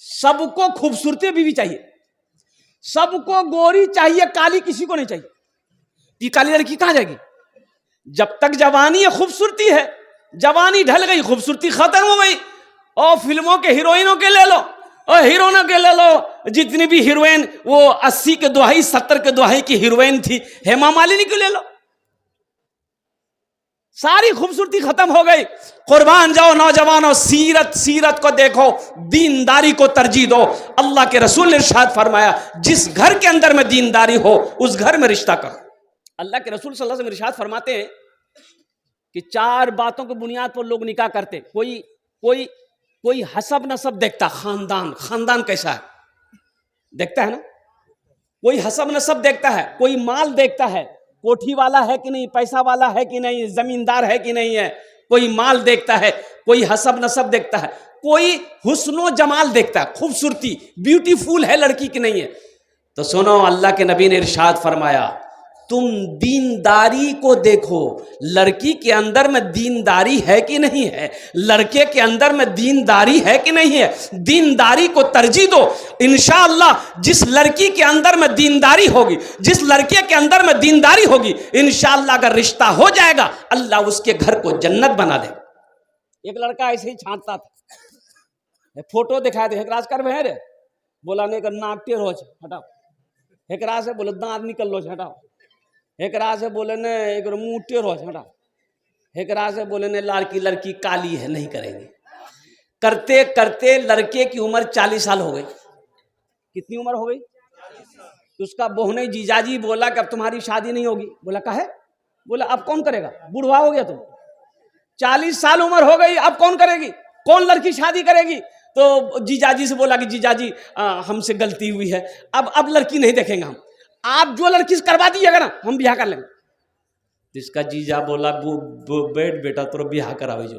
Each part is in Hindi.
सबको खूबसूरती बीवी चाहिए, सबको गोरी चाहिए, काली किसी को नहीं चाहिए। ये काली लड़की कहां जाएगी? जब तक जवानी है खूबसूरती है, जवानी ढल गई खूबसूरती खत्म हो गई। और फिल्मों के हीरोइनों के ले लो और हीरोइनों के ले लो, जितनी भी हीरोइन वो 80 के दुहाई 70 के दुहाई की हीरोइन थी, हेमा मालिनी को ले लो, सारी खूबसूरती खत्म हो गई। कुर्बान जाओ नौजवानों, सीरत को देखो, दीनदारी को तरजीह दो। अल्लाह के रसूल ने इरशाद फरमाया, जिस घर के अंदर में दीनदारी हो उस घर में रिश्ता करो। अल्लाह के रसूल सल्लल्लाहु अलैहि वसल्लम इरशाद फरमाते हैं कि 4 बातों की बुनियाद पर लोग निकाह करते। कोई हसब नसब देखता, खानदान कैसा है देखता है ना, कोई हसब नसब देखता है, कोई माल देखता है, कोठी वाला है कि नहीं, पैसा वाला है कि नहीं, जमींदार है कि नहीं है, कोई माल देखता है, कोई हसब नसब देखता है, कोई हुस्नो जमाल देखता है, खूबसूरती ब्यूटीफुल है लड़की की नहीं है। तो सुनो, अल्लाह के नबी ने इरशाद फरमाया, तुम दीनदारी को देखो, लड़की के अंदर में दीनदारी है कि नहीं है, लड़के के अंदर में दीनदारी है कि नहीं है, दीनदारी को तरजीह दो। इंशाअल्लाह जिस लड़की के अंदर में दीनदारी होगी, जिस लड़के के अंदर में दीनदारी होगी, इंशाअल्लाह अगर रिश्ता हो जाएगा, अल्लाह उसके घर को जन्नत बना दे। एक लड़का ऐसे ही छांटता था, फोटो दिखाए थे, हेकराज कर रे, बोला नहीं कर नाक टेढ़ हो हटाओ, हेकरा से बोले दांत निकल लो हटाओ, हेकरा से बोले ने एक मुंह टेढ़ हो हटाओ, हेकरा से बोले ने लड़की काली है नहीं करेंगे। करते करते लड़के की उम्र 40 साल हो गई। कितनी उम्र हो गई? तो उसका बहने जीजाजी बोला कि अब तुम्हारी शादी नहीं होगी। बोला काहे? बोला अब कौन करेगा, बुढ़वा हो गया तुम, 40 साल उम्र हो गई, अब कौन करेगी, कौन लड़की शादी करेगी? तो जीजाजी से बोला कि जीजाजी हमसे गलती हुई है, अब लड़की नहीं देखेंगे हम, आप जो लड़की से करवा दीजिएगा ना हम ब्याह कर लेंगे। इसका जीजा बोला बैठ बेटा तो ब्याह करावे जो।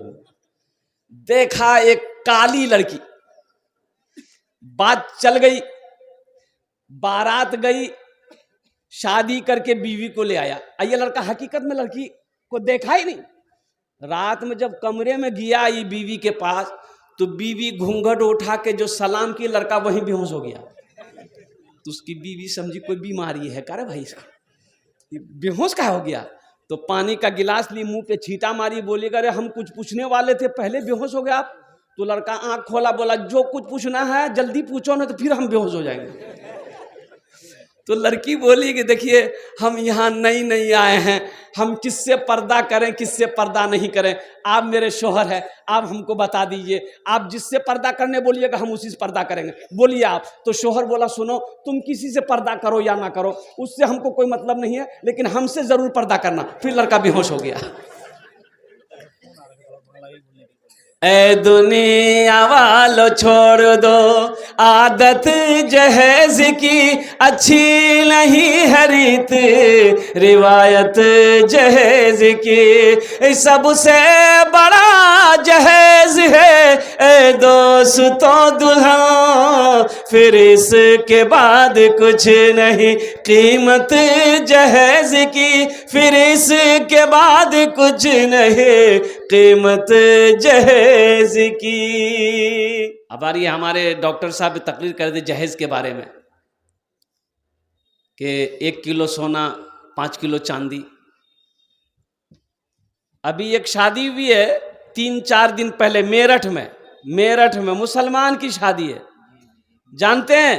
देखा एक काली लड़की, बात चल गई, बारात गई, शादी करके बीवी को ले आया। ये लड़का हकीकत में लड़की को देखा ही नहीं। रात में जब कमरे में गया ये बीवी के पास, तो बीवी घूंघट उठा के जो सलाम की, लड़का वहीं बेहोश हो गया। तो उसकी बीवी समझी कोई बीमारी है, करे भाई इसका बेहोश का हो गया। तो पानी का गिलास ली, मुंह पे छींटा मारी, बोली अरे हम कुछ पूछने वाले थे, पहले बेहोश हो गए आप। तो लड़का आंख खोला, बोला जो कुछ पूछना है जल्दी पूछो ना, तो फिर हम बेहोश हो जाएंगे। तो लड़की बोली कि देखिए हम यहाँ नई आए हैं, हम किससे पर्दा करें किससे पर्दा नहीं करें, आप मेरे शोहर हैं, आप हमको बता दीजिए, आप जिससे पर्दा करने बोलिएगा हम उसी से पर्दा करेंगे, बोलिए आप। तो शोहर बोला सुनो, तुम किसी से पर्दा करो या ना करो उससे हमको कोई मतलब नहीं है, लेकिन हमसे जरूर पर्दा करना। फिर लड़का बेहोश हो गया। ए दुनिया वालों छोड़ दो आदत जहेज की, अच्छी नहीं है रीत रिवायत जहेज की, सबसे बड़ा जहेज है ए दोस्तों दुल्हा, फिर इसके बाद कुछ नहीं कीमत जहेज की, फिर इसके बाद कुछ नहीं कीमत जहेज की। अब आ रही है हमारे डॉक्टर साहब तकरीर कर दे जहेज के बारे में कि 1 किलो सोना 5 किलो चांदी। अभी एक शादी हुई है 3-4 दिन पहले मेरठ में मुसलमान की शादी है, जानते हैं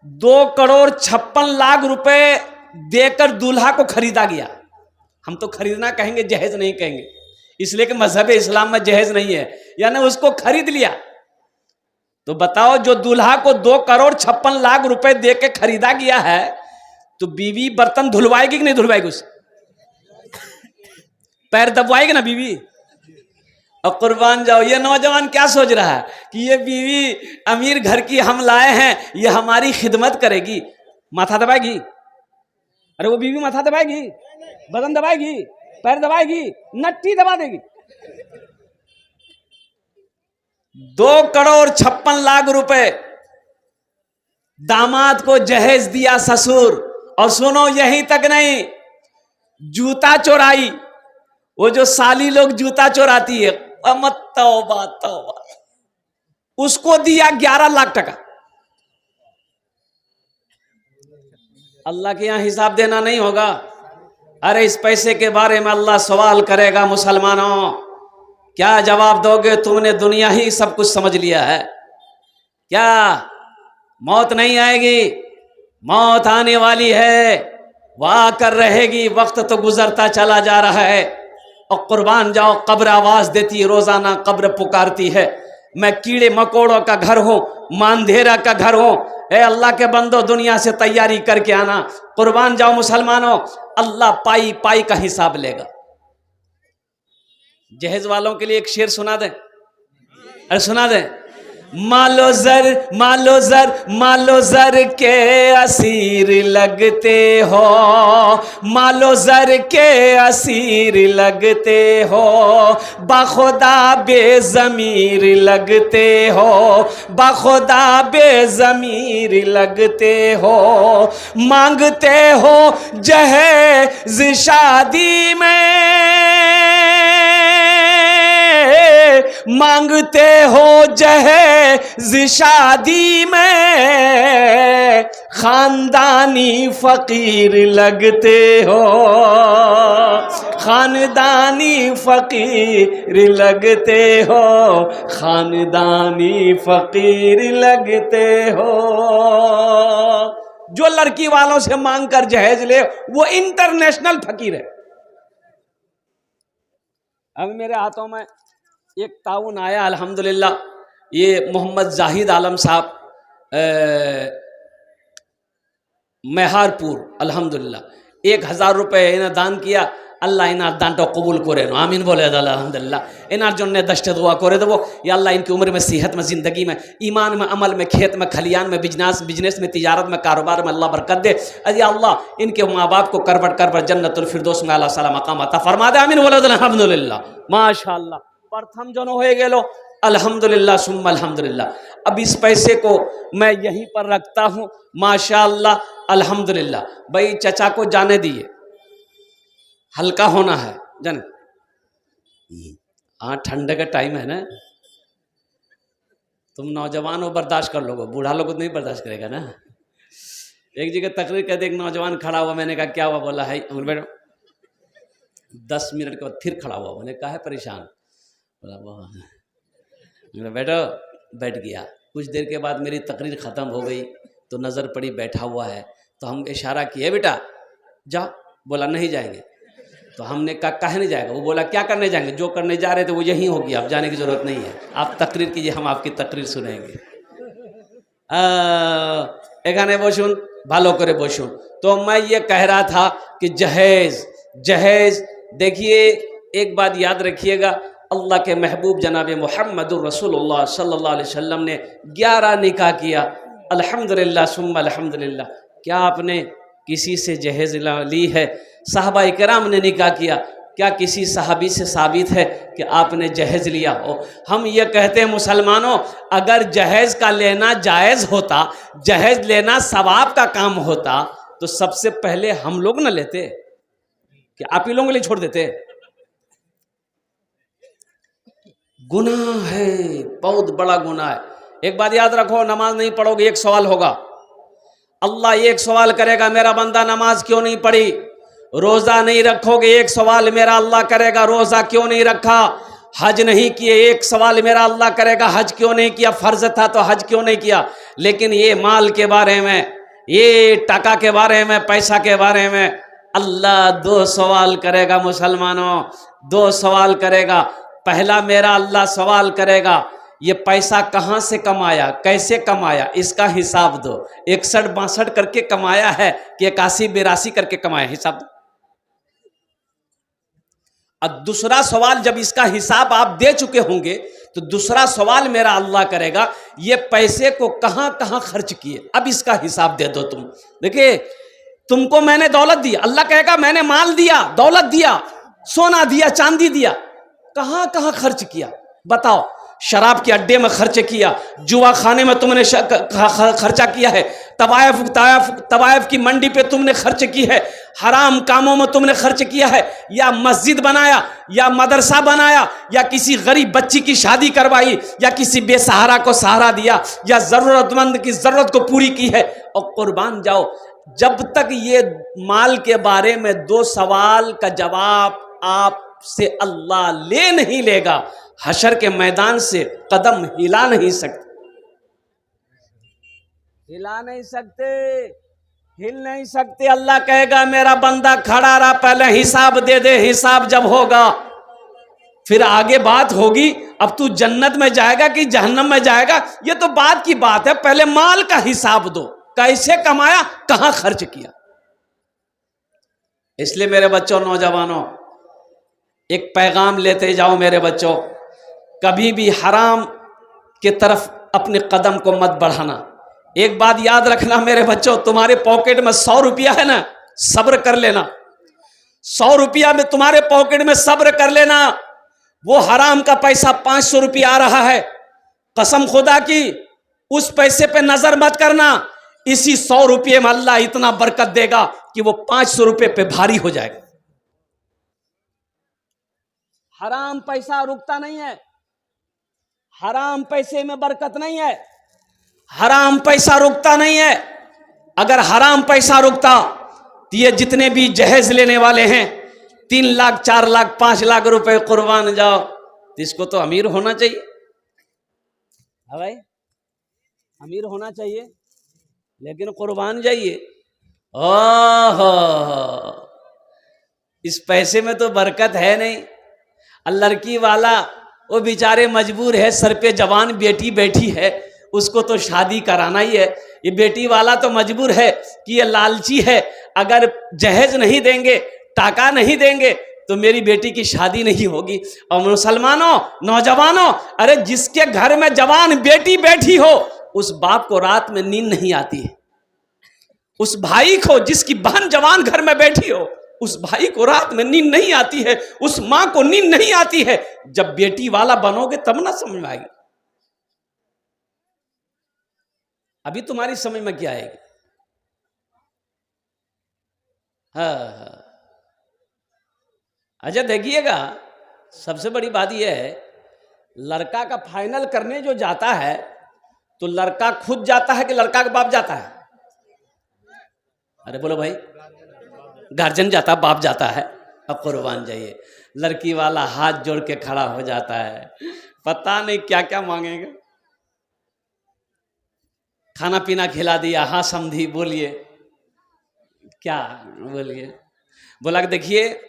2,56,00,000 रुपए देकर दूल्हा को खरीदा गया। हम तो खरीदना कहेंगे, जहेज नहीं कहेंगे, इसलिए कि मजहब इस्लाम में जहेज नहीं है, यानी उसको खरीद लिया। तो बताओ जो दूल्हा को 2,56,00,000 रुपए दे के खरीदा गया है, तो बीवी बर्तन धुलवाएगी कि नहीं धुलवाएगी, उसे पैर दबवाएगी ना बीवी। और कुर्बान जाओ, ये नौजवान क्या सोच रहा है कि ये बीवी अमीर घर की हम लाए हैं, ये हमारी खिदमत करेगी, माथा दबाएगी। अरे वो बीवी माथा दबाएगी, बदन दबाएगी, पैर दबाएगी, नट्टी दबा देगी। 2,56,00,000 रुपए दामाद को जहेज दिया ससुर। और सुनो, यहीं तक नहीं, जूता चोराई। वो जो साली लोग जूता चोराती है, तौबा तौबा, उसको दिया 11 लाख टका। अल्लाह के यहां हिसाब देना नहीं होगा। अरे इस पैसे के बारे में अल्लाह सवाल करेगा। मुसलमानों, क्या जवाब दोगे? तुमने दुनिया ही सब कुछ समझ लिया है क्या? मौत नहीं आएगी, मौत आने वाली है, वह आकर रहेगी। वक्त तो गुजरता चला जा रहा है। और कुर्बान जाओ, कब्र आवाज देती है, रोजाना कब्र पुकारती है। मैं कीड़े मकोड़ों का घर हूं, मांधेरा का घर हूं। ए अल्लाह के बंदो, दुनिया से तैयारी करके आना। कुर्बान जाओ मुसलमानों, अल्लाह पाई पाई का हिसाब लेगा। जहेज वालों के लिए एक शेर सुना दें? अरे सुना दें। मालो जर मालो जर मालो जर के असीर लगते हो, मालो जर के असीर लगते हो, बाखुदा बेज़मीर लगते हो, बाखुदा बेज़मीर लगते हो। मांगते हो जहेज शादी में, मांगते हो जहेज शादी में, खानदानी फकीर लगते हो, खानदानी फकीर लगते हो, खानदानी फकीर लगते हो। जो लड़की वालों से मांग कर जहेज ले वो इंटरनेशनल फकीर है। अब मेरे हाथों में एक ताउन आया अल्हम्दुलिल्लाह। ये मोहम्मद जाहिद आलम साहब मेहारपुर अल्हम्दुलिल्लाह 1000 रुपये इन्हें दान किया। अल्लाह इनार दानटा कबूल करे नो, आमीन बोले अल्हम्दुलिल्लाह। इनार जो दश्त दुआ करे देवो, या अल्लाह इनकी उम्र में, सेहत में, ज़िंदगी में, ईमान में, अमल में, खेत में, खलियान में, बिजनेस में, तिजारत में, कारोबार में अल्लाह बरकत दे। अरे अल्लाह इनके माँ बाप को करबट करबट जन्नतुल फिरदौस में अल्लाह सला मकाम अता फरमा दे, आमीन बोले अल्हम्दुलिल्लाह। माशाअल्लाह प्रथम जनो हो गेलो, अल्हम्दुलिल्लाह सुम्मा अल्हम्दुलिल्लाह। अब इस पैसे को मैं यहीं पर रखता हूँ, माशाअल्लाह अल्हम्दुलिल्लाह। भाई चचा को जाने दिए, हल्का होना है जाने। हाँ ठंडे का टाइम है ना, तुम नौजवान हो बर्दाश्त कर लोगे, बूढ़ा लोग नहीं बर्दाश्त करेगा ना। एक जगह तकरीर कहते एक नौजवान खड़ा हुआ, मैंने कहा क्या हुआ? बोला है बेटा 10 मिनट के बाद फिर खड़ा हुआ। मैंने कहा है परेशान? बोला बेटा बैठ गया। कुछ देर के बाद मेरी तकरीर ख़त्म हो गई तो नज़र पड़ी बैठा हुआ है, तो हम इशारा किए बेटा जाओ। बोला नहीं जाएंगे। तो हमने कहा काहे नहीं जाएगा? वो बोला क्या करने जाएंगे? जो करने जा रहे थे वो यहीं होगी, आप जाने की ज़रूरत नहीं है, आप तकरीर कीजिए, हम आपकी तकरीर सुनेंगे। एखाने बसुन भालो करे बसुन। तो मैं ये कह रहा था कि जहेज जहेज देखिए, एक बात याद रखिएगा, अल्लाह के महबूब जनाब मुहम्मदुर रसूलुल्लाह सल्लल्लाहु अलैहि वसल्लम ने 11 निकाह किया। अल्हम्दुलिल्लाह सुम्मा अल्हम्दुलिल्लाह। क्या आपने किसी से जहेज ली है? साहबा इकराम ने निकाह किया। क्या किसी सहाबी से साबित है कि आपने जहेज लिया हो? हम ये कहते हैं मुसलमानों, अगर जहेज का लेना जायज़ होता, जहेज लेना सवाब का काम होता, तो सबसे पहले हम लोग न लेते कि आप ही लोगों के लिए छोड़ देते? गुनाह है, बहुत बड़ा गुनाह है। एक बात याद रखो, नमाज नहीं पढ़ोगे एक सवाल होगा, अल्लाह एक सवाल करेगा मेरा बंदा नमाज क्यों नहीं पढ़ी। रोज़ा नहीं रखोगे एक सवाल मेरा अल्लाह करेगा रोज़ा क्यों नहीं रखा। हज नहीं किए एक सवाल मेरा अल्लाह करेगा हज क्यों नहीं किया, फ़र्ज था तो हज क्यों नहीं किया। लेकिन ये माल के बारे में, ये टका के बारे में, पैसा के बारे में अल्लाह 2 सवाल करेगा मुसलमानों, 2 सवाल करेगा। पहला मेरा अल्लाह सवाल करेगा ये पैसा कहाँ से कमाया, कैसे कमाया, इसका हिसाब दो। 61-62 करके कमाया है कि 81-82 करके कमाया, हिसाब दो। और दूसरा सवाल जब इसका हिसाब आप दे चुके होंगे तो दूसरा सवाल मेरा अल्लाह करेगा ये पैसे को कहाँ कहाँ खर्च किए, अब इसका हिसाब दे दो तुम। देखिए तुमको मैंने दौलत दी, अल्लाह कहेगा मैंने माल दिया, दौलत दिया, सोना दिया, चांदी दिया, कहाँ कहाँ खर्च किया बताओ। शराब के अड्डे में खर्च किया, जुआ खाने में तुमने खर्चा किया है, तवायफ की मंडी पे तुमने खर्च की है, हराम कामों में तुमने खर्च किया है, या मस्जिद बनाया, या मदरसा बनाया, या किसी गरीब बच्ची की शादी करवाई, या किसी बेसहारा को सहारा दिया, या जरूरतमंद की जरूरत को पूरी की है, और कुर्बान जाओ। जब तक ये माल के बारे में 2 सवाल का जवाब आपसे अल्लाह ले नहीं लेगा, हशर के मैदान से कदम हिला नहीं सकते, हिला नहीं सकते, हिल नहीं सकते। अल्लाह कहेगा मेरा बंदा खड़ा रहा, पहले हिसाब दे दे, हिसाब जब होगा फिर आगे बात होगी। अब तू जन्नत में जाएगा कि जहन्नम में जाएगा, ये तो बात की बात है, पहले माल का हिसाब दो, कैसे कमाया, कहां खर्च किया। इसलिए मेरे बच्चों, नौजवानों, एक पैगाम लेते जाओ मेरे बच्चों, कभी भी हराम के तरफ अपने कदम को मत बढ़ाना। एक बात याद रखना मेरे बच्चों, तुम्हारे पॉकेट में 100 रुपया है ना, सब्र कर लेना। 100 रुपया में तुम्हारे पॉकेट में सब्र कर लेना। वो हराम का पैसा 500 रुपया आ रहा है, कसम खुदा की उस पैसे पे नजर मत करना। इसी 100 रुपये में अल्लाह इतना बरकत देगा कि वो 500 रुपये पे भारी हो जाएगा। हराम पैसा रुकता नहीं है, हराम पैसे में बरकत नहीं है, हराम पैसा रुकता नहीं है। अगर हराम पैसा रुकता तो ये जितने भी जहेज लेने वाले हैं, 3 लाख 4 लाख 5 लाख रुपए कुर्बान जाओ, तो इसको तो अमीर होना चाहिए। हाँ भाई, अमीर होना चाहिए, लेकिन कुर्बान जाइए। ओह, इस पैसे में तो बरकत है नहीं। लड़की वाला वो बेचारे मजबूर है, सर पे जवान बेटी बैठी है, उसको तो शादी कराना ही है। ये बेटी वाला तो मजबूर है कि ये लालची है, अगर जहेज नहीं देंगे, टाका नहीं देंगे तो मेरी बेटी की शादी नहीं होगी। और मुसलमानों, नौजवानों, अरे जिसके घर में जवान बेटी बैठी हो, उस बाप को रात में नींद नहीं आती है। उस भाई को, जिसकी बहन जवान घर में बैठी हो, उस भाई को रात में नींद नहीं आती है, उस मां को नींद नहीं आती है। जब बेटी वाला बनोगे तब ना समझ में आएगी। अभी तुम्हारी समझ में क्या आएगी? हाँ, अच्छा देखिएगा, सबसे बड़ी बात यह है, लड़का का फाइनल करने जो जाता है तो लड़का खुद जाता है कि लड़का का बाप जाता है? अरे बोलो भाई, गार्जियन जाता, बाप जाता है। अब कुर्बान जाइए, लड़की वाला हाथ जोड़ के खड़ा हो जाता है, पता नहीं क्या क्या मांगेगा। खाना पीना खिला दिया, हाँ समझी, बोलिए क्या, बोलिए। बोला कि देखिए,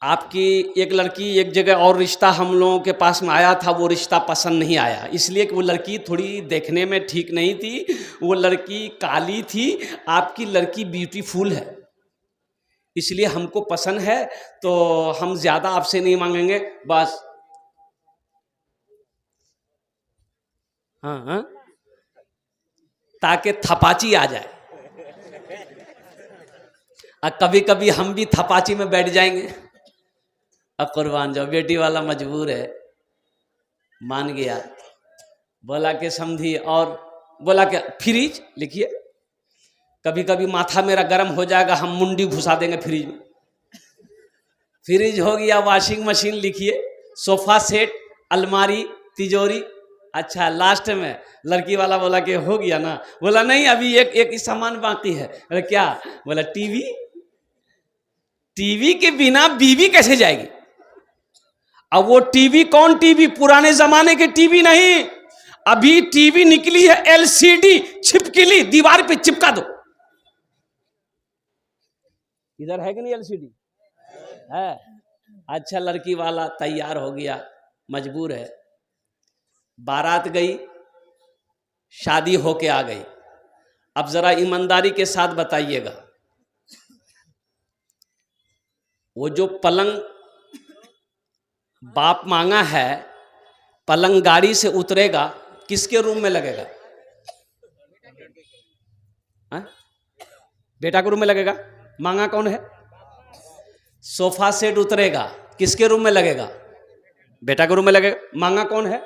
आपकी एक लड़की एक जगह और रिश्ता हम लोगों के पास में आया था, वो रिश्ता पसंद नहीं आया, इसलिए कि वो लड़की थोड़ी देखने में ठीक नहीं थी, वो लड़की काली थी, आपकी लड़की ब्यूटीफुल है, इसलिए हमको पसंद है, तो हम ज़्यादा आपसे नहीं मांगेंगे, बस। हाँ हाँ, ताकि थपाची आ जाए। और कभी कभी हम भी थपाची में बैठ जाएंगे। अब कुर्बान जाओ, बेटी वाला मजबूर है, मान गया, बोला कि समझी, और बोला कि फ्रिज लिखिए, कभी कभी माथा मेरा गर्म हो जाएगा, हम मुंडी घुसा देंगे फ्रिज में। फ्रिज हो गया, वॉशिंग मशीन लिखिए, सोफा सेट, अलमारी, तिजोरी। अच्छा, लास्ट में लड़की वाला बोला कि हो गया ना? बोला नहीं, अभी एक सामान बाकी है। अरे क्या? बोला टीवी। टीवी के बिना बीवी कैसे जाएगी? अब वो टीवी कौन टीवी? पुराने जमाने के टीवी नहीं, अभी टीवी निकली है एलसीडी, छिपकली, दीवार पे चिपका दो। इधर है कि नहीं एलसीडी? है। अच्छा, लड़की वाला तैयार हो गया, मजबूर है, बारात गई, शादी होके आ गई। अब जरा ईमानदारी के साथ बताइएगा, वो जो पलंग बाप मांगा है, पलंग गाड़ी से उतरेगा, किसके रूम में लगेगा? हा? बेटा के रूम में लगेगा। मांगा कौन है? सोफा सेट उतरेगा, किसके रूम में लगेगा? बेटा के रूम में लगेगा। मांगा कौन है?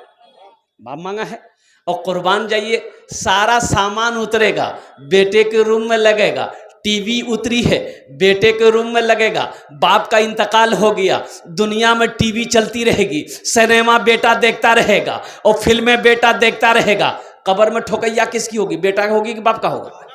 बाप मांगा है। और कुर्बान जाइए, सारा सामान उतरेगा, बेटे के रूम में लगेगा, टीवी उतरी है, बेटे के रूम में लगेगा, बाप का इंतकाल हो गया, दुनिया में टीवी चलती रहेगी, सिनेमा बेटा देखता रहेगा और फिल्में बेटा देखता रहेगा। कब्र में ठोकैया किसकी होगी? बेटा का होगी कि बाप का होगा?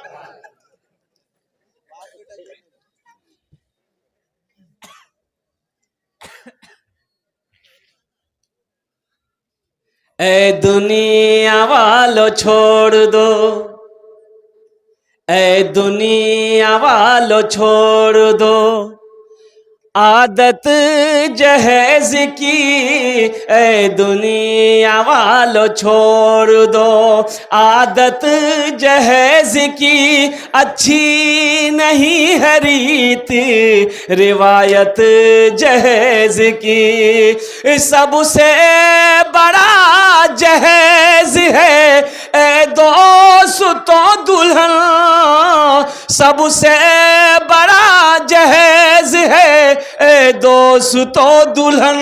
ए दुनिया वालों छोड़ दो, ए दुनिया वालों छोड़ दो आदत जहेज की, ए दुनिया वालों छोड़ दो आदत जहेज की, अच्छी नहीं है रीत रिवायत जहेज की। सबसे बड़ा जहेज है ए दोस्तों दुल्हन, सबसे बड़ा जहेज है ए दोस्तों दुल्हन,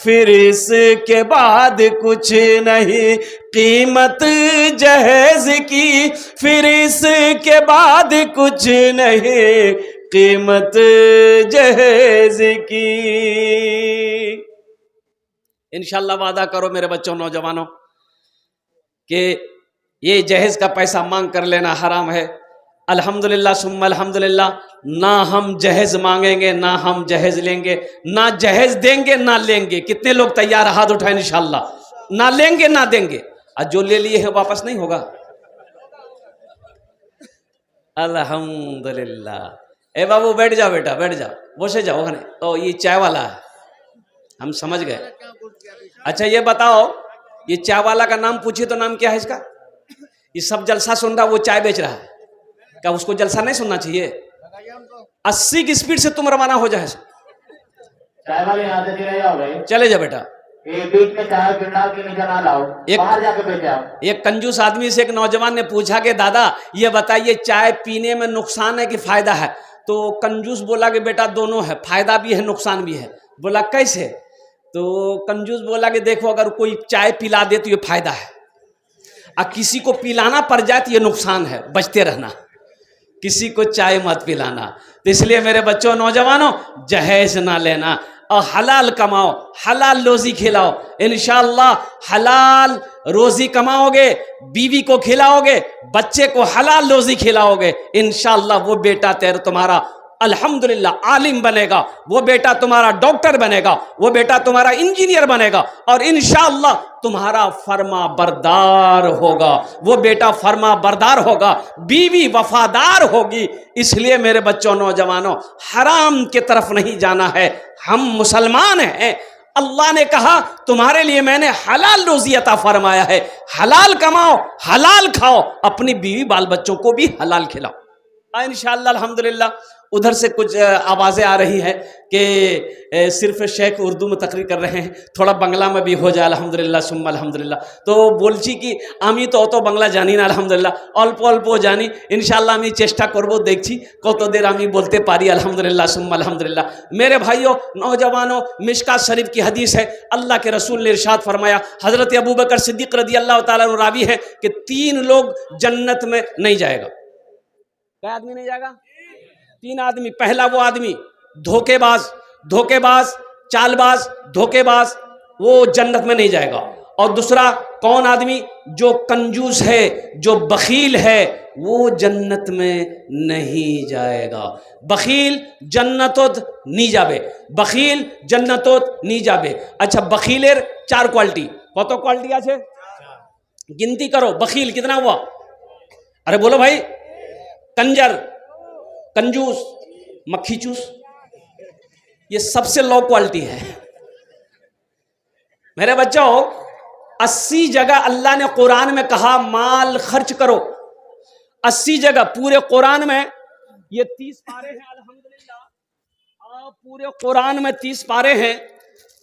फिर इसके बाद कुछ नहीं कीमत जहेज की, फिर इसके बाद कुछ नहीं कीमत जहेज की। इंशाल्लाह वादा करो मेरे बच्चों नौजवानों कि ये जहेज का पैसा मांग कर लेना हराम है। अल्हम्दुलिल्लाह सुम्मा अल्हम्दुलिल्लाह, ना हम जहेज मांगेंगे ना हम जहेज लेंगे, ना जहेज देंगे ना लेंगे। कितने लोग तैयार हाथ उठाएं इंशाल्लाह? ना लेंगे ना देंगे, और जो ले लिए हैं वापस नहीं होगा। अल्हम्दुलिल्लाह। ए बाबू बैठ जाओ, बेटा बैठ जाओ, बसे जाओ। तो ये चाय वाला है, हम समझ गए। अच्छा ये बताओ, ये चाय वाला का नाम पूछिए तो नाम क्या है इसका? ये सब जलसा सुन रहा, वो चाय बेच रहा है, क्या उसको जलसा नहीं सुनना चाहिए? 80 की स्पीड से तुम रवाना हो जाए। चाय वाले यहाँ से चले जाओ भाई, चले जा बेटा। बीच में चाय गिरना के नीचे ना लाओ, बाहर जाके बेच आओ। एक कंजूस आदमी से एक नौजवान ने पूछा कि दादा ये बताइए चाय पीने में नुकसान है कि फायदा है? तो कंजूस बोला कि बेटा दोनों है, फायदा भी है नुकसान भी है। बोला कैसे? तो कंजूस बोला कि देखो अगर कोई चाय पिला दे तो ये फायदा है, और किसी को पिलाना पड़ जाए तो ये नुकसान है, बचते रहना, किसी को चाय मत पिलाना। तो इसलिए मेरे बच्चों नौजवानों जहेज ना लेना और हलाल कमाओ, हलाल रोजी खिलाओ। इंशाअल्लाह हलाल रोजी कमाओगे, बीवी को खिलाओगे, बच्चे को हलाल रोजी खिलाओगे, इंशाअल्लाह वो बेटा तेरा तुम्हारा अल्हम्दुलिल्लाह आलिम बनेगा, वो बेटा तुम्हारा डॉक्टर बनेगा, वो बेटा तुम्हारा इंजीनियर बनेगा, और इंशाअल्लाह तुम्हारा फर्मा बरदार होगा, वो बेटा फर्मा बरदार होगा, बीवी वफादार होगी। इसलिए मेरे बच्चों नौजवानों हराम की तरफ नहीं जाना है। हम मुसलमान हैं, अल्लाह ने कहा तुम्हारे लिए मैंने हलाल रोजी अता फरमाया है, हलाल कमाओ, हलाल खाओ, अपनी बीवी बाल बच्चों को भी हलाल खिलाओ। इंशाअल्लाह अल्हम्दुलिल्लाह। उधर से कुछ आवाज़ें आ रही हैं कि सिर्फ शेख उर्दू में तकरीर कर रहे हैं, थोड़ा बंगला में भी हो जाए अल्हम्दुलिल्लाह सुम्मा अल्हम्दुलिल्लाह। तो बोलছি कि আমি তো বাংলা জানি না আলহামদুলিল্লাহ, অল্প অল্প জানি। ইনশাআল্লাহ আমি চেষ্টা করব, দেখছি কতদের আমি বলতে পারি আলহামদুলিল্লাহ सुम्मा अल्हम्दुलिल्लाह। मेरे भाइयों नौजवानों, मिशकात शरीफ की हदीस है, अल्लाह के रसूल ने इरशाद फरमाया, हज़रत अबू बकर सिद्दीक़ रज़ी अल्लाह ताला अन्हु रावी है कि 3 लोग जन्नत में नहीं जाएगा। क्या आदमी नहीं जाएगा? 3 आदमी। पहला वो आदमी धोखेबाज, धोखेबाज, चालबाज, धोखेबाज, वो जन्नत में नहीं जाएगा। और दूसरा कौन आदमी? जो कंजूस है, जो बखील है, वो जन्नत में नहीं जाएगा। बखील जन्नतोत नहीं जाबे, बखील जन्नतोत नहीं जाबे। अच्छा बखीलेर 4 क्वालिटी, कत क्वालिटी आछे गिनती करो। बखील कितना हुआ? अरे बोलो भाई। कंजर, कंजूस, मक्खी चूस, ये सबसे लो क्वालिटी है। मेरे बच्चों 80 जगह अल्लाह ने कुरान में कहा माल खर्च करो, 80 जगह पूरे कुरान में। ये 30 पारे हैं अल्हम्दुलिल्लाह, पूरे कुरान में 30 पारे हैं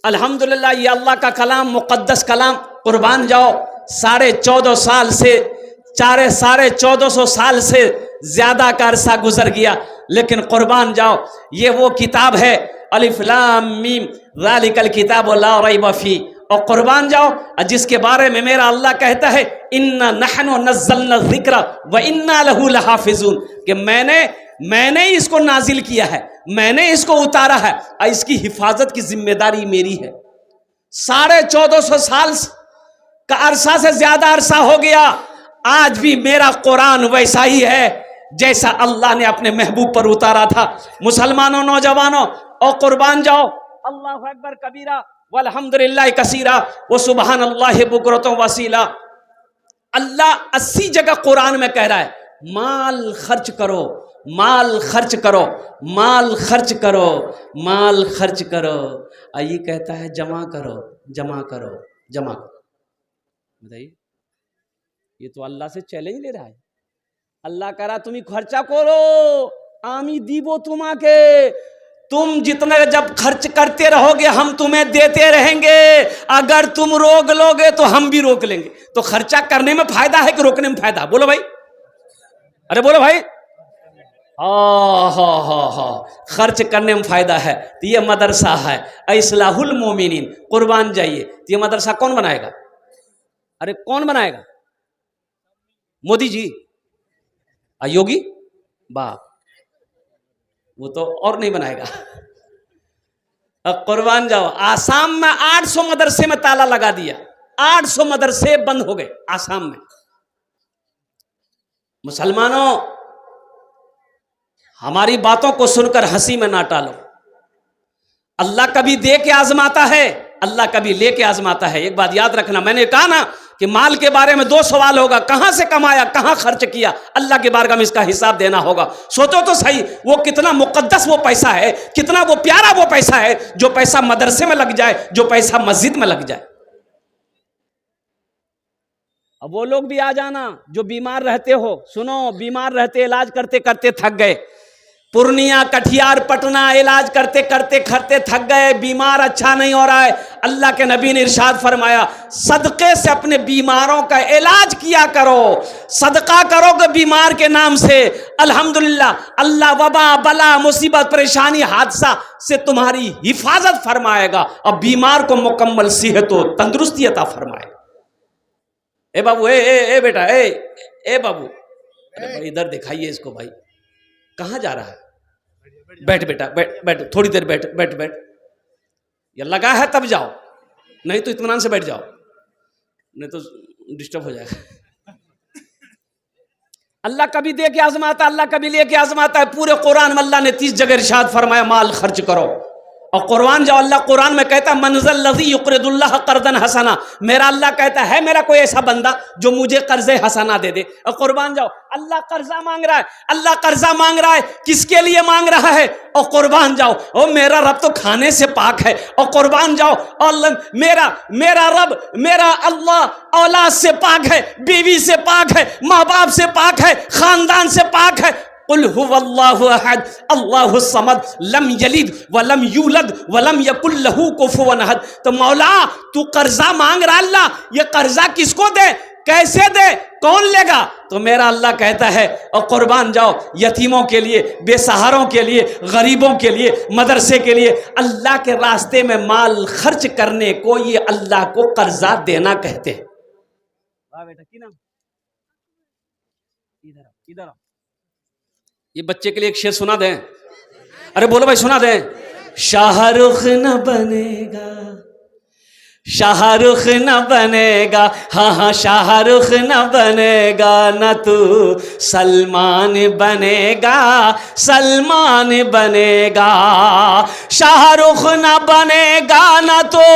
अल्हम्दुलिल्लाह। ये अल्लाह का कलाम, मुक़द्दस कलाम। कुर्बान जाओ, 14.5 साल से 1450 साल से ज्यादा का अरसा गुजर गया, लेकिन कुर्बान जाओ ये वो किताब है अलिफ लाम मीम ज़ालिकल किताबु ला रैब फी। और कुर्बान जाओ जिसके बारे में मेरा अल्लाह कहता है इन्ना नहनु नज़्ज़लना ज़िक्र व इन्ना लहू लहाफ़िज़ून, कि मैंने इसको नाजिल किया है, मैंने इसको उतारा है और इसकी हिफाजत की जिम्मेदारी मेरी है। 1450 साल का अरसा से ज्यादा अरसा हो गया, आज भी मेरा कुरान वैसा ही है जैसा अल्लाह ने अपने महबूब पर उतारा था। मुसलमानों, नौजवानों, और कुर्बान जाओ, अल्लाहु अकबर कबीरा वल्हम्दुलिल्लाह कसीरा व सुबहानल्लाहि बुकरतुम वसीला। अल्लाह 80 जगह कुरान में कह रहा है माल खर्च करो, माल खर्च करो, माल खर्च करो, माल खर्च करो। ये कहता है जमा करो, जमा करो, जमा करो। बताइए, ये तो अल्लाह से चैलेंज ले रहा है। अल्लाह कह रहा तुम्हें खर्चा करो, आमी दीबो तुम्हाके, तुम जितने जब खर्च करते रहोगे हम तुम्हें देते रहेंगे, अगर तुम रोक लोगे तो हम भी रोक लेंगे। तो खर्चा करने में फायदा है कि रोकने में फायदा? बोलो भाई, अरे बोलो भाई। खर्च करने में फायदा है। तो ये मदरसा है इस्लाहुल मोमिनीन, कुर्बान जाइए। तो ये मदरसा कौन बनाएगा? अरे कौन बनाएगा? मोदी जी, योगी बाप, वो तो और नहीं बनाएगा। अब कुर्बान जाओ, आसाम में 800 मदरसे में ताला लगा दिया, 800 मदरसे बंद हो गए आसाम में। मुसलमानों, हमारी बातों को सुनकर हंसी में ना टालो। अल्लाह कभी दे के आजमाता है, अल्लाह कभी ले के आजमाता है। एक बात याद रखना, मैंने कहा ना कि माल के बारे में 2 सवाल होगा, कहां से कमाया, कहां खर्च किया। अल्लाह के बारगाह में इसका हिसाब देना होगा। सोचो तो सही, वो कितना मुकद्दस वो पैसा है, कितना वो प्यारा वो पैसा है, जो पैसा मदरसे में लग जाए, जो पैसा मस्जिद में लग जाए। अब वो लोग भी आ जाना जो बीमार रहते हो, सुनो, बीमार रहते इलाज करते करते थक गए, पूर्णिया, कटिहार, पटना इलाज करते करते थक गए, बीमार अच्छा नहीं हो रहा है। अल्लाह के नबी ने इरशाद फरमाया सदक़े से अपने बीमारों का इलाज किया करो, सदका करोगे बीमार के नाम से, अल्हम्दुलिल्लाह अल्लाह वबा, बला, मुसीबत, परेशानी, हादसा से तुम्हारी हिफाजत फरमाएगा और बीमार को मुकम्मल सेहत व तंदुरुस्ती अता फरमाएगा। ए बाबू, ए बेटा, ए बाबू, अरे भाई इधर दिखाइए इसको, भाई कहाँ जा रहा है? बैठ बेटा, बैठ थोड़ी देर, बैठ। ये लगा है तब जाओ, नहीं तो इत्मीनान से बैठ जाओ, नहीं तो डिस्टर्ब हो जाएगा। अल्लाह कभी दे के आजमाता, अल्लाह कभी ले के आजमाता है। पूरे कुरान में अल्लाह ने 30 जगह इरशाद फरमाया माल खर्च करो। और कुरान जो अल्लाह कुरान में कहता है मनज़ल लज़ी युक़रिदुल्लाह क़र्ज़न हसना, मेरा अल्लाह कहता है मेरा कोई ऐसा बंदा जो मुझे कर्ज़े हसना दे दे। और कुर्बान जाओ, अल्लाह कर्जा मांग रहा है, अल्लाह कर्जा मांग रहा है, किसके लिए मांग रहा है? और कुर्बान जाओ, ओ मेरा रब तो खाने से पाक है। और कुर्बान जाओ, और मेरा रब, मेरा अल्लाह औलाद से पाक है, बीवी से पाक है, माँ बाप से पाक है, खानदान से पाक है। कुल हुवल्लाहु अहद अल्लाहु समद लम यलिद वलम यूलद वलम यकुल लहू कुफुवन अहद। तो मौला तू कर्जा मांग रहा, अल्लाह ये कर्जा किसको दे, कैसे दे, कौन लेगा? तो मेरा अल्लाह कहता है और कुर्बान जाओ, यतीमों के लिए, बेसहारों के लिए, गरीबों के लिए, मदरसे के लिए, अल्लाह के रास्ते में माल खर्च करने को ये अल्लाह को कर्जा देना कहते हैं। वाह बेटा, की नाम, इधर ये बच्चे के लिए एक शेर सुना दें। अरे बोलो भाई, सुना दें। शाहरुख न बनेगा, शाहरुख न बनेगा, हाँ शाहरुख न बनेगा, न तू सलमान बनेगा, सलमान बनेगा। शाहरुख न बनेगा, न तो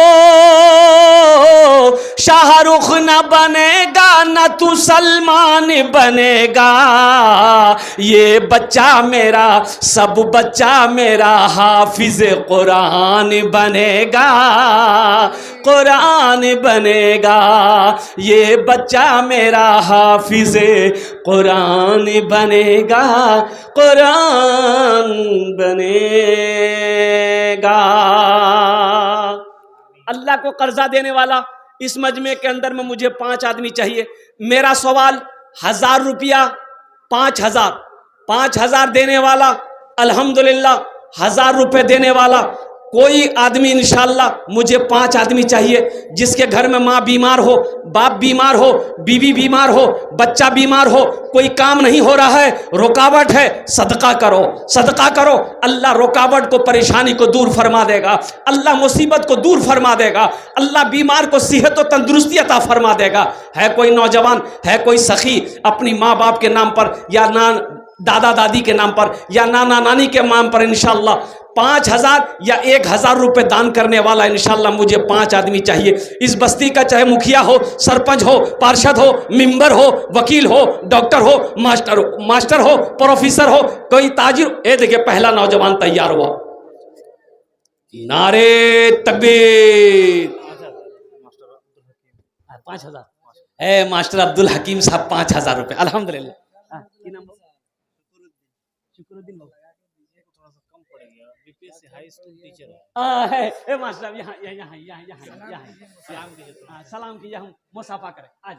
शाहरुख न बनेगा, न तू सलमान बनेगा। ये बच्चा मेरा, सब बच्चा मेरा हाफिज कुरान बनेगा, कुरान बनेगा। ये बच्चा मेरा हाफिज कुरान बनेगा, कुरान बनेगा। अल्लाह को कर्जा देने वाला इस मजमे के अंदर में मुझे 5 आदमी चाहिए। मेरा सवाल 1000 रुपया, 5000 देने वाला, अल्हम्दुलिल्लाह 1000 रुपए देने वाला कोई आदमी इंशाल्लाह, मुझे 5 आदमी चाहिए जिसके घर में माँ बीमार हो, बाप बीमार हो, बीवी बीमार हो, बच्चा बीमार हो, कोई काम नहीं हो रहा है, रुकावट है, सदका करो, सदका करो। अल्लाह रुकावट को, परेशानी को दूर फरमा देगा, अल्लाह मुसीबत को दूर फरमा देगा, अल्लाह बीमार को सेहत और तंदुरुस्ती अता फरमा देगा। है कोई नौजवान, है कोई सखी अपनी माँ बाप के नाम पर या दादा दादी के नाम पर या नाना नानी के नाम पर इंशाल्लाह 5,000 या 1,000 रुपए दान करने वाला, इंशाल्लाह मुझे 5 आदमी चाहिए इस बस्ती का, चाहे मुखिया हो, सरपंच हो, पार्षद हो, मेंबर हो, वकील हो, डॉक्टर हो, मास्टर हो, प्रोफेसर हो, कोई ताजिर। ये देखिए पहला नौजवान तैयार हुआ। नारे तकबीर। 5,000 ए मास्टर अब्दुल हकीम साहब 5,000 रुपए अल्हम्दुलिल्लाह। शुक्रुद्दीन है मास्टर, यहाँ यहाँ यहाँ यहाँ यहाँ सलाम किया हूँ, मुसाफा करें। आज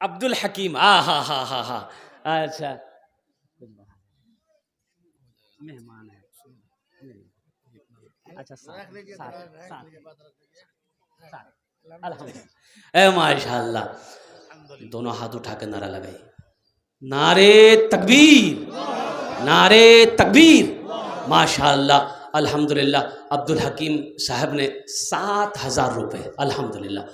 अब्दुल हकीम हा। अच्छा मेहमान है, अच्छा अल्हम्दुलिल्लाह माशाअल्लाह। दोनों हाथ उठा कर नारा लगाई, नारे तकबीर, नारे तकबीर। माशाअल्लाह अल्हम्दुलिल्लाह। अब्दुल हकीम साहब ने 7,000 रुपये अल्हम्दुलिल्लाह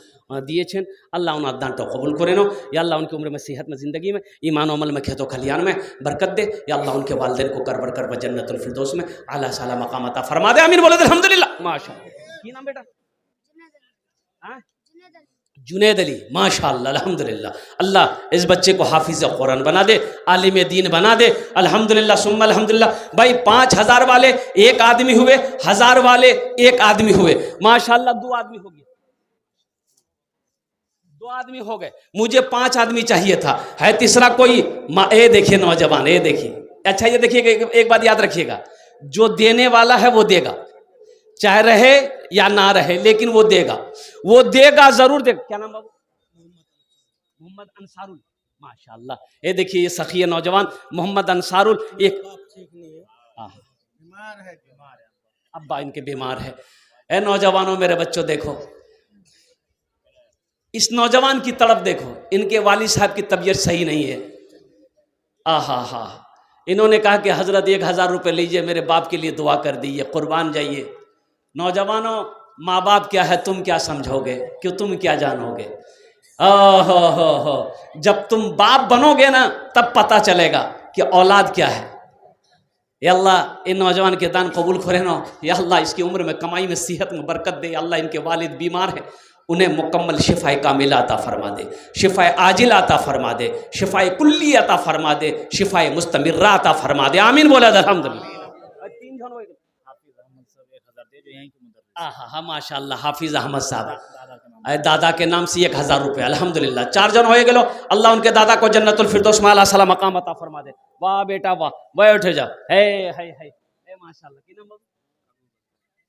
दिए छेन। अल्लाह उन दान तो कबूल करे नो या अल्लाह उनकी उम्र में, सेहत में, ज़िंदगी में, ईमान अमल में, खेतों खलियान में बरकत दे या अल्लाह। उनके वालिदैन को कर बरकर जन्नतुल फिरदौस में आला साला मकाम अता फरमा दे। आमीन बोले अल्हम्दुलिल्लाह। माशाअल्लाह। की नाम बेटा? जुनैद अली। माशाअल्लाह अल्हम्दुलिल्लाह। अल्लाह इस बच्चे को हाफिज़ कुरान बना दे, आलिम दीन बना दे। अल्हम्दुलिल्लाह सुम्मा अल्हम्दुलिल्लाह। भाई 5,000 वाले 1 आदमी हुए, 1,000 वाले 1 आदमी हुए। माशाअल्लाह 2 आदमी हो गए, 2 आदमी हो गए। मुझे 5 आदमी चाहिए था। है तीसरा कोई? ये देखिए नौजवान, ये देखिए। अच्छा ये देखिएगा, एक बात याद रखिएगा, जो देने वाला है वो देगा, चाहे रहे या ना रहे, लेकिन वो देगा, वो देगा जरूर देगा। क्या नाम बाबू? मोहम्मद अंसारुल। माशाअल्लाह। ये देखिए ये सखी नौजवान मोहम्मद अंसारुल। एक बीमार है, अब्बा इनके बीमार है। ए नौजवानों, मेरे बच्चों देखो, इस नौजवान की तड़प देखो। इनके वालिद साहब की तबीयत सही नहीं है। हा। इन्होंने कहा कि हजरत 1,000 रुपये लीजिए, मेरे बाप के लिए दुआ कर दीजिए, कुर्बान जाइए। नौजवानों, माँ बाप क्या है तुम क्या समझोगे, क्यों तुम क्या जानोगे? हो। जब तुम बाप बनोगे ना तब पता चलेगा कि औलाद क्या है। या अल्लाह इन नौजवान के दान कबूल करे ना। या अल्लाह इसकी उम्र में, कमाई में, सेहत में बरकत दे। अल्लाह इनके वालिद बीमार हैं, उन्हें मुकम्मल शिफाए कामिला अता फरमा दे, शिफाए आजिला अता फरमा दे, शिफाए कुल्ली अता फरमा दे, शिफाए मुस्तमिर्रा अता फरमा दे। आमीन बोला अल्हम्दुलिल्लाह। हाँ माशाअल्लाह। हाफिज अहमद साहब दादा के नाम से 1,000 रुपये अल्हम्दुलिल्लाह। 4 जन हो गए। अल्लाह उनके दादा को जन्नतुल फिरदौस में आला साला मकाम अता फरमा दे। वाह बेटा वाह, बैठ जा। है माशाअल्लाह। की नाम?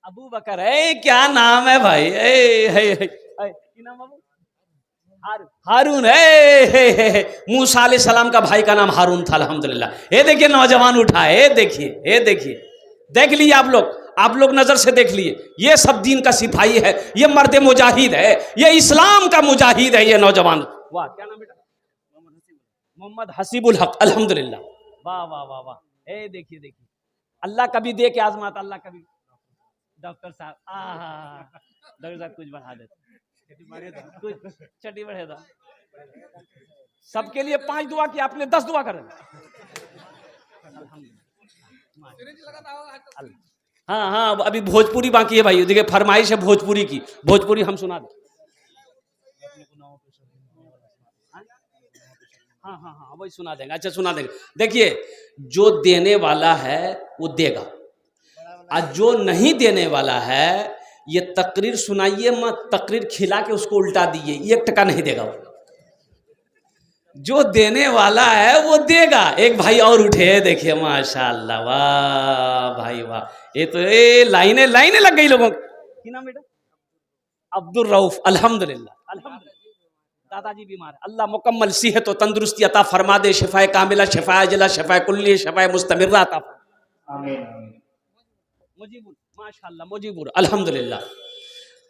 अबू बकर। क्या नाम है भाई? की नाम बाबू? हारून। मूसा अलैहि सलाम का भाई का नाम हारून था अल्हम्दुलिल्लाह। ये देखिए नौजवान उठा है, ये देखिए, देख लिए आप लोग नजर से देख लिए। ये सब दीन का सिपाही है, ये मर्द मुजाहिद है, ये इस्लाम का मुजाहिद है ये नौजवान। वाह, क्या नाम बेटा? मोहम्मद हसीबुल हक अल्हम्दुलिल्लाह। वाह। देखिए अल्लाह कभी दे के आजमात, अल्लाह कभी। डॉक्टर साहब डॉक्टर साहब कुछ बढ़ा देते, कुछ चटी बढ़े दो। सबके लिए 5 दुआ की, आपने 10 दुआ कर। हाँ अभी भोजपुरी बाकी है भाई। देखिए फरमाइश है भोजपुरी की, भोजपुरी हम सुना दें। हाँ वही सुना देंगे। अच्छा सुना देंगे। देखिए जो देने वाला है वो देगा, और जो नहीं देने वाला है ये तकरीर सुनाइए मत, तकरीर खिला के उसको उल्टा दीजिए, 1 टका नहीं देगा। जो देने वाला है वो देगा। एक भाई और उठे, देखिए माशाअल्लाह। वाह भाई वाह, ये तो लाइनें लग गई लोगों की। नाम बेटा? अब्दुल रऊफ अल्हम्दुलिल्लाह। दादाजी बीमार है, अल्लाह मुकम्मल सेहत और तंदुरुस्ती अता फरमा दे, शिफाए कामिला, शिफाए अजला, शिफाए कुल्ली, शिफाए मुस्तमिर्रा अता फरमा। आमीन। मुजीबुर, माशाअल्लाह मुजीबुर, अल्हम्दुलिल्लाह।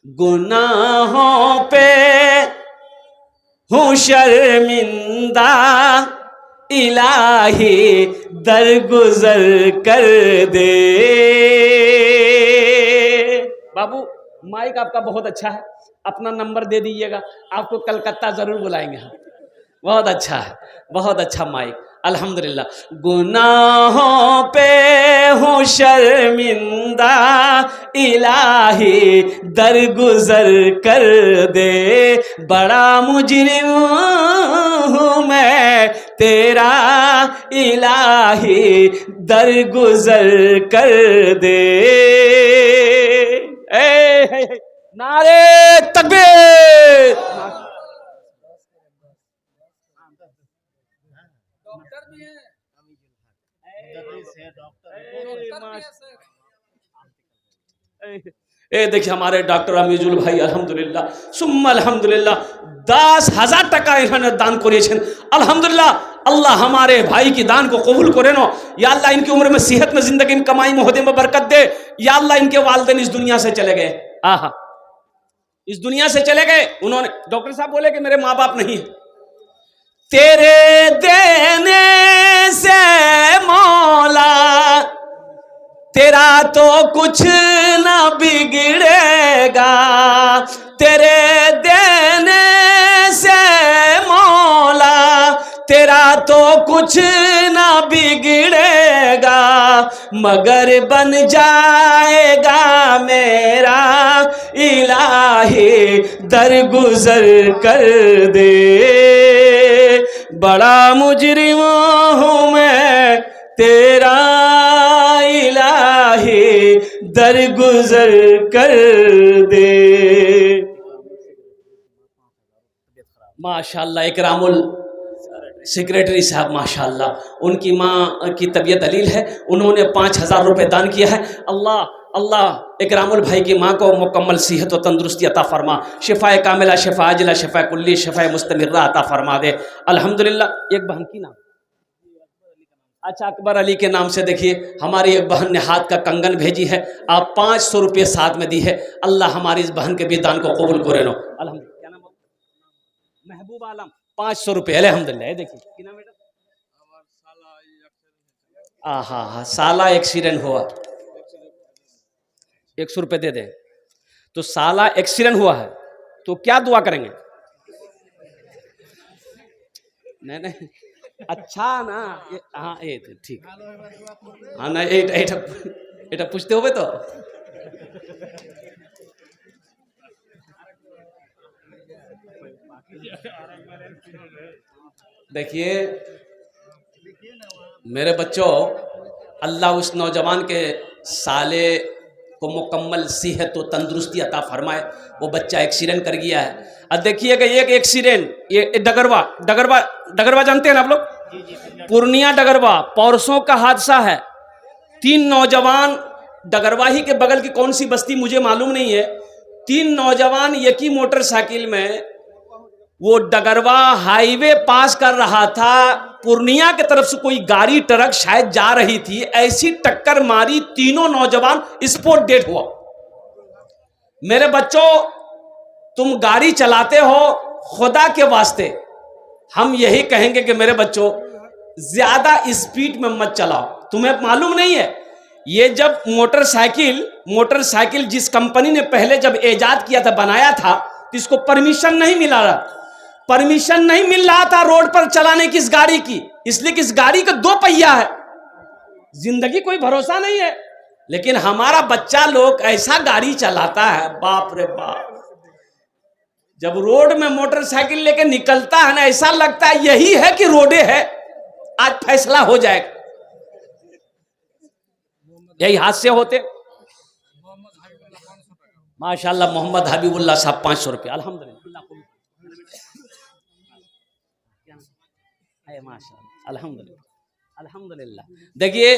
गुनाहों पे हूँ शर्मिंदा, इलाही दरगुजर कर दे। बाबू माइक आपका बहुत अच्छा है, अपना नंबर दे दीजिएगा, आपको कलकत्ता जरूर बुलाएंगे हम। बहुत अच्छा है, बहुत अच्छा माइक, अल्हम्दुलिल्लाह। गुनाहों पे हूँ शर्मिंदा, इलाही दरगुजर कर दे। बड़ा मुजरिम हूँ मैं तेरा, इलाही दरगुजर कर दे। नारे तकबीर। ए देखिए हमारे डॉक्टर अमीजुल भाई अल्हम्दुलिल्लाह सुम्मा अल्हम्दुलिल्लाह 10,000 টাকা इन्होंने दान करिए। अल्हम्दुलिल्लाह, अल्लाह हमारे भाई की दान को कबूल करे नो। या अल्लाह इनकी उम्र में सेहत में, जिंदगी में, कमाई में, ओहदे में बरकत दे। या अल्लाह इनके वालिदैन इस दुनिया से चले गए, आहा इस दुनिया से चले गए। उन्होंने डॉक्टर साहब बोले कि मेरे माँ बाप नहीं है। तेरे देने से मौला तेरा तो कुछ ना बिगड़ेगा, तेरे देने से मौला तेरा तो कुछ ना बिगड़ेगा, मगर बन जाएगा मेरा इलाही दरगुजर कर दे। बड़ा मुजरिम हूँ मैं तेरा, इलाही दरगुजर कर दे। माशाअल्लाह इकरामुल सेक्रेटरी साहब माशाअल्लाह, उनकी माँ की तबीयत दलील है, उन्होंने 5,000 रुपये दान किया है। अल्लाह अल्लाह इकरामुल भाई की माँ को मुकम्मल सेहत और तंदुरुस्ती अता फरमा, शिफाए कामिला, शिफा अजला, शिफा कुल्ली, शिफाए मुस्तमिर्रा अता फरमा दे। अल्हम्दुलिल्लाह। एक बहन की नाम, अच्छा अकबर अली के नाम से देखिए हमारी एक बहन ने हाथ का कंगन भेजी है, आप 500 रुपये साथ में दी है। अल्लाह हमारी इस बहन के भी दान को कबूल करे नो। अल्हम्दुलिल्लाह। क्या नाम है? महबूब आलम, 500 रुपये। अल्हम्दुलिल्लाह। देखिए क्या नाम बेटा? आहा हा, साला एक्सीडेंट हुआ, 100 रुपये दे दे। तो साला एक्सीडेंट हुआ है तो क्या दुआ करेंगे? नहीं नहीं, अच्छा ना, हाँ ये ठीक, हाँ ना এটা पूछते हो तो देखिए मेरे बच्चों, अल्लाह उस नौजवान के साले को मुकम्मल सेहत और तंदुरुस्ती अता फरमाए। वो बच्चा एक्सीडेंट कर गया है। अब देखिएगा एक एक्सीडेंट, ये डगरवा डगरवा डगरवा जानते हैं ना आप लोग? पूर्णिया डगरवा, परसों का हादसा है। 3 नौजवान, डगरवाही के बगल की कौन सी बस्ती मुझे मालूम नहीं है, 3 नौजवान एक ही मोटरसाइकिल में वो डगरवा हाईवे पास कर रहा था, पूर्णिया की तरफ से कोई गाड़ी ट्रक शायद जा रही थी, ऐसी टक्कर मारी, तीनों नौजवान स्पॉट डेड हुआ। मेरे बच्चों, तुम गाड़ी चलाते हो, खुदा के वास्ते हम यही कहेंगे कि मेरे बच्चों ज्यादा स्पीड में मत चलाओ। तुम्हें मालूम नहीं है, ये जब मोटरसाइकिल जिस कंपनी ने पहले जब इजाद किया था, बनाया था, तो इसको परमिशन नहीं मिल रहा था रोड पर चलाने की इस गाड़ी की, इसलिए कि इस गाड़ी का 2 पहिया है, जिंदगी कोई भरोसा नहीं है। लेकिन हमारा बच्चा लोग ऐसा गाड़ी चलाता है, बाप रे बाप, जब रोड में मोटरसाइकिल लेके निकलता है ना, ऐसा लगता है यही है कि रोडे है, आज फैसला हो जाएगा। यही हादसे होते। माशाल्लाह मोहम्मद हबीबुल्लाह साहब 500 रुपये। अल्हम्दुलिल्लाह, माशाल्लाह, अल्हम्दुलिल्लाह अल्हम्दुलिल्लाह। देखिए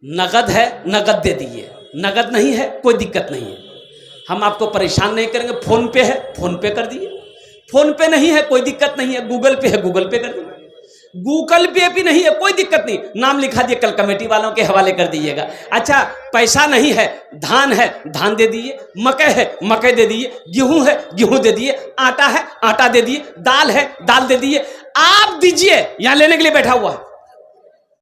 नगद है, नगद दे दीजिए, नगद नहीं है कोई दिक्कत नहीं है, हम आपको परेशान नहीं करेंगे। फोन पे है, फोन पे कर दीजिए, फोन पे नहीं है कोई दिक्कत नहीं है, गूगल पे है गूगल पे कर दीजिए, गूगल पे भी नहीं है कोई दिक्कत नहीं, नाम लिखा दिए, कल कमेटी वालों के हवाले कर दीजिएगा। अच्छा पैसा नहीं है, धान है धान दे दिए, मकई है मकई दे दिए, गेहूं है गेहूं दे दिए, आटा है आटा दे दिए, दाल है दाल दे दिए, आप दीजिए। यहां लेने के लिए बैठा हुआ है,